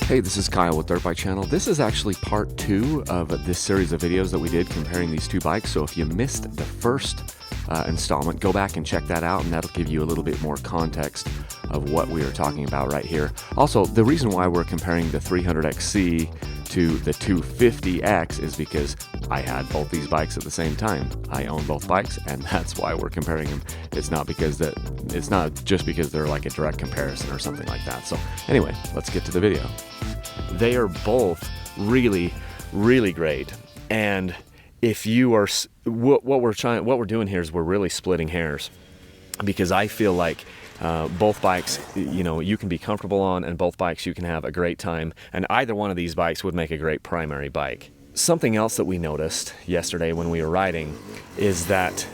Hey, this is Kyle with Dirt Bike Channel. This is actually part 2 of this series of videos that we did comparing these two bikes. So if you missed the first installment, go back and check that out, and that'll give you a little bit more context of what we are talking about right here. Also, the reason why we're comparing the 300XC to the 250X is because I had both these bikes at the same time. I own both bikes, and that's why we're comparing them. It's not just because they're like a direct comparison or something like that. So anyway, let's get to the video. They are both really, really great. And if you are, what we're doing here is we're really splitting hairs, because I feel like both bikes, you can be comfortable on, and both bikes you can have a great time, and either one of these bikes would make a great primary bike. Something else that we noticed yesterday when we were riding is that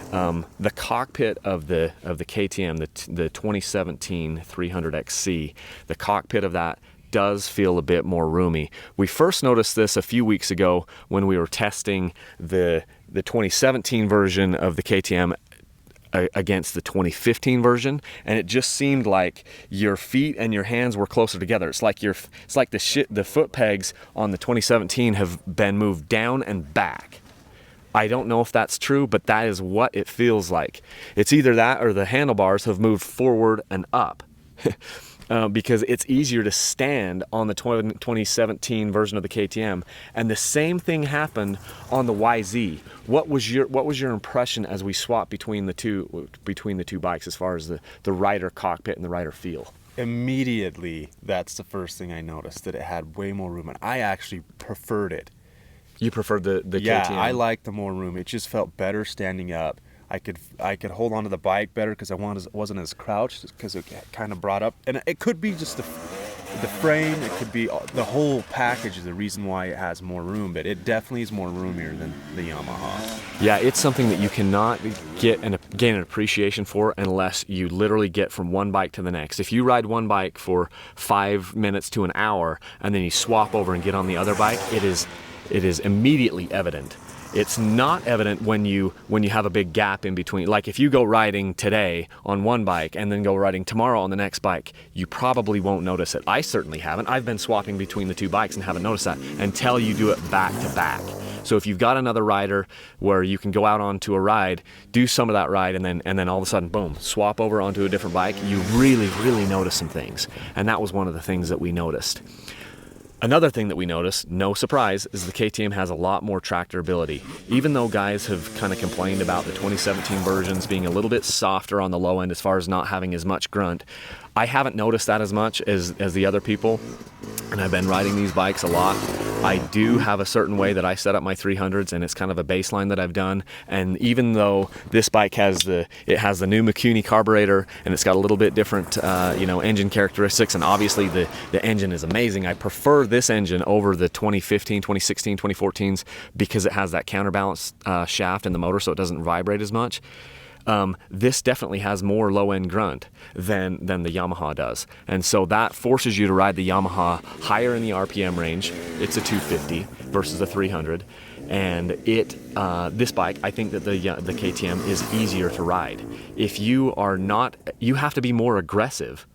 the cockpit of the KTM, the 2017 300XC, the cockpit of that does feel a bit more roomy. We first noticed this a few weeks ago when we were testing the 2017 version of the KTM against the 2015 version, and it just seemed like your feet and your hands were closer together. It's like the foot pegs on the 2017 have been moved down and back. I don't know if that's true, but that is what it feels like. It's either that or the handlebars have moved forward and up. Because it's easier to stand on the 2017 version of the KTM, and the same thing happened on the YZ. What was your impression as we swapped between the two bikes as far as the rider cockpit and the rider feel? Immediately, that's the first thing I noticed, that it had way more room, and I actually preferred it. You preferred the KTM? Yeah, I liked the more room. It just felt better standing up. I could hold onto the bike better because I wasn't as crouched, because it kind of brought up, and it could be just the frame, it could be the whole package is the reason why it has more room, but it definitely is more roomier than the Yamaha. Yeah, it's something that you cannot gain an appreciation for unless you literally get from one bike to the next. If you ride one bike for 5 minutes to an hour and then you swap over and get on the other bike, it is immediately evident. It's not evident when you have a big gap in between. Like if you go riding today on one bike and then go riding tomorrow on the next bike, you probably won't notice it. I certainly haven't. I've been swapping between the two bikes and haven't noticed that until you do it back to back. So if you've got another rider where you can go out onto a ride, do some of that ride, and then all of a sudden, boom, swap over onto a different bike, you really, really notice some things. And that was one of the things that we noticed. Another thing that we noticed, no surprise, is the KTM has a lot more tractorability. Even though guys have kind of complained about the 2017 versions being a little bit softer on the low end as far as not having as much grunt, I haven't noticed that as much as the other people, and I've been riding these bikes a lot. I do have a certain way that I set up my 300s, and it's kind of a baseline that I've done. And even though this bike has the new Mikuni carburetor, and it's got a little bit different engine characteristics, and obviously the engine is amazing. I prefer this engine over the 2015, 2016, 2014s because it has that counterbalance shaft in the motor, so it doesn't vibrate as much. This definitely has more low-end grunt than the Yamaha does, and so that forces you to ride the Yamaha higher in the RPM range. It's a 250 versus a 300, and this bike, I think that the KTM is easier to ride. If you are not, you have to be more aggressive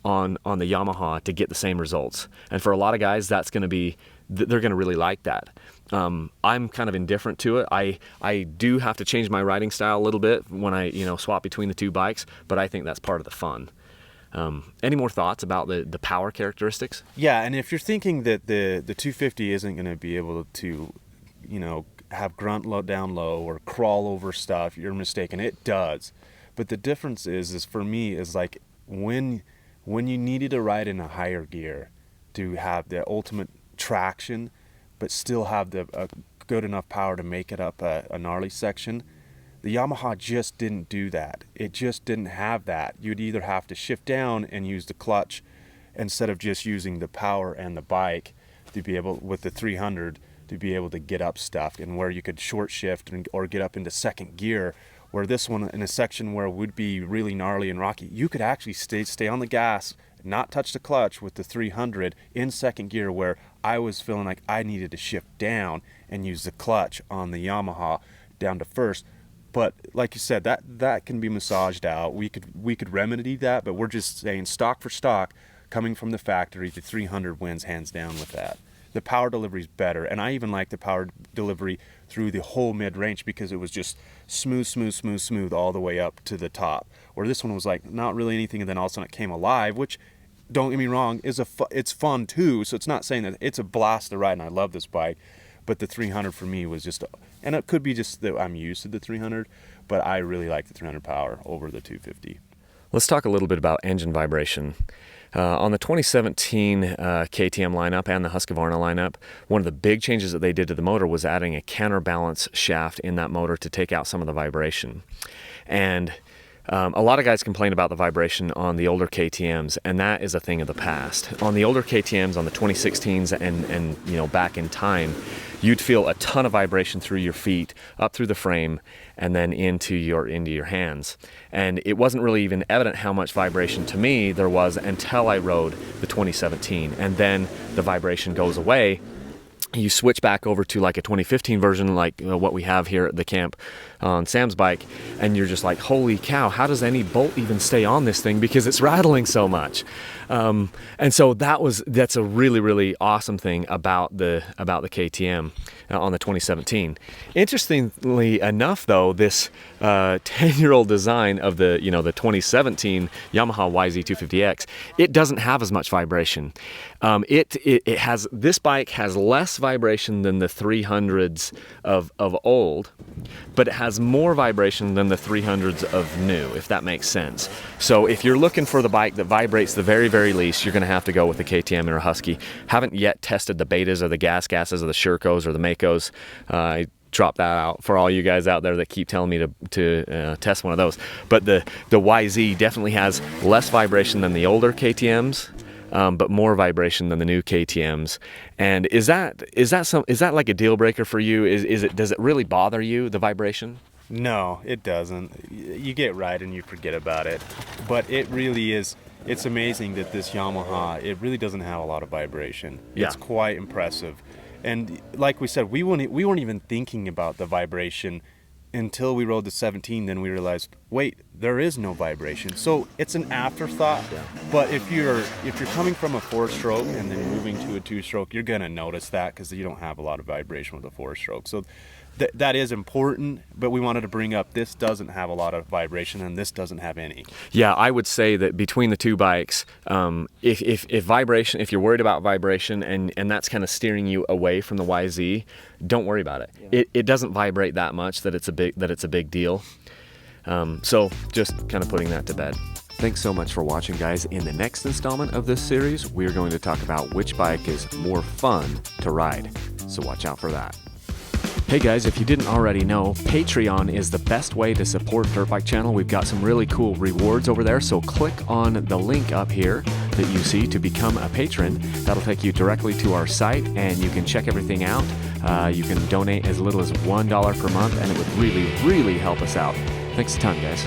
on the Yamaha to get the same results, and for a lot of guys, that's going to be, they're going to really like that. I'm kind of indifferent to it. I do have to change my riding style a little bit when I swap between the two bikes, but I think that's part of the fun. Any more thoughts about the power characteristics? Yeah, and if you're thinking that the 250 isn't going to be able to, have grunt down low or crawl over stuff, you're mistaken. It does. But the difference is for me, is like when you needed to ride in a higher gear to have the ultimate traction, but still have a good enough power to make it up a gnarly section, the Yamaha just didn't do that. It just didn't have that. You'd either have to shift down and use the clutch instead of just using the power and the bike to be able, with the 300, to be able to get up stuff, and where you could short shift or get up into second gear, where this one in a section where it would be really gnarly and rocky, you could actually stay on the gas, not touch the clutch with the 300 in second gear, where I was feeling like I needed to shift down and use the clutch on the Yamaha down to first. But like you said, that can be massaged out. We could remedy that, but we're just saying stock for stock, coming from the factory, the 300 wins hands down with that. The power delivery is better, and I even like the power delivery through the whole mid-range because it was just smooth all the way up to the top. Where this one was like not really anything, and then all of a sudden it came alive, which, don't get me wrong, it's fun too. So it's not saying that it's a blast to ride, and I love this bike, but the 300 for me was just, and it could be just that I'm used to the 300, but I really like the 300 power over the 250. Let's talk a little bit about engine vibration. On the 2017 KTM lineup and the Husqvarna lineup, one of the big changes that they did to the motor was adding a counterbalance shaft in that motor to take out some of the vibration. And a lot of guys complain about the vibration on the older KTMs, and that is a thing of the past. On the older KTMs, on the 2016s and you know, back in time, you'd feel a ton of vibration through your feet, up through the frame, and then into your hands. And it wasn't really even evident how much vibration to me there was until I rode the 2017. And then the vibration goes away. You switch back over to like a 2015 version, like what we have here at the camp on Sam's bike, and you're just like, holy cow, how does any bolt even stay on this thing, because it's rattling so much. And so that's a really awesome thing about the KTM on the 2017. Interestingly enough, though, this 10-year-old design of the 2017 Yamaha YZ250X, it doesn't have as much vibration. It has, this bike has less vibration than the 300s of old, but it has more vibration than the 300s of new, if that makes sense. So if you're looking for the bike that vibrates the very least, you're going to have to go with the KTM or a Husky. Haven't yet tested the betas or the gases or the Shercos or the Makos. I drop that out for all you guys out there that keep telling me to test one of those. But the YZ definitely has less vibration than the older KTMs. But more vibration than the new KTMs. And is that like a deal breaker for you? Does it really bother you, the vibration? No, it doesn't. You get right and you forget about it. But it really is. It's amazing that this Yamaha, it really doesn't have a lot of vibration. Yeah. It's quite impressive. And like we said, we weren't even thinking about the vibration until we rode the 17. Then we realized, wait, there is no vibration. So it's an afterthought. Yeah. But if you're coming from a 4-stroke and then moving to a 2-stroke, you're gonna notice that because you don't have a lot of vibration with a 4-stroke. So that is important, but we wanted to bring up, this doesn't have a lot of vibration and this doesn't have any. Yeah, I would say that between the two bikes, if you're worried about vibration and that's kind of steering you away from the YZ, don't worry about it. Yeah. It doesn't vibrate that much that it's a big deal. So just kind of putting that to bed. Thanks so much for watching, guys. In the next installment of this series, we're going to talk about which bike is more fun to ride. So watch out for that. Hey guys, if you didn't already know, Patreon is the best way to support Dirt Bike Channel. We've got some really cool rewards over there, so click on the link up here that you see to become a patron. That'll take you directly to our site, and you can check everything out. You can donate as little as $1 per month, and it would really help us out. Thanks a ton, guys.